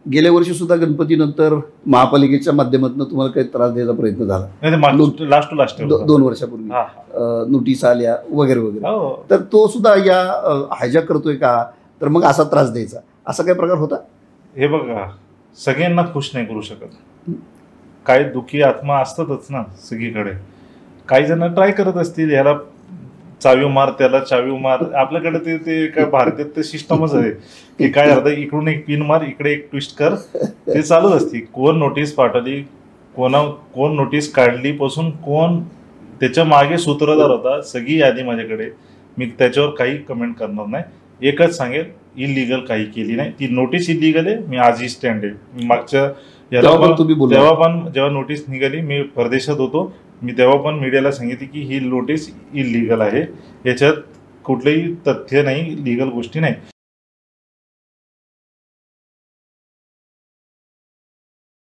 गेल्या वर्षी सुद्धा गणपतीनंतर महापालिकेच्या माध्यमातून तुम्हाला काही त्रास द्यायचा प्रयत्न झाला लास्ट टू लास्ट 2 वर्षापूर्वी नोटीस आल्या वगैरे वगैरे, तर तो सुद्धा या हायजॅक करतोय का? तर मग असा त्रास द्यायचा, असा काही प्रकार होता? हे बघा, सगळ्यांना खुश नाही करू शकत. काही दुखी आत्मा असतातच ना सगळीकडे. काही जण ट्राय करत असतील, ह्याला चावी मार त्याला चावी मार. आपल्याकडे ते काय भारतात ते सिस्टमच आहे की काय अर्धा इकडून एक पिन मार, इकडे एक ट्विस्ट कर, ते चालूच असते. कोण नोटीस पाठवली, कोण नोटीस काढली पासून कोण त्याच्या मागे सूत्रधार होता, सगळी यादी माझ्याकडे. मी त्याच्यावर काही कमेंट करणार नाही. एकच सांगेल, इलिगल काही केली नाही. ती नोटीस इलिगल आहे, मी आजही स्टँड आहे. मागच्या जेव्हा नोटीस निघाली, मी परदेशात होतो, मी तेव्हा पण मीडियाला सांगितले की ही नोटीस इलिगल आहे, याच्यात कुठलंही तथ्य नाही, लिगल गोष्टी नाही.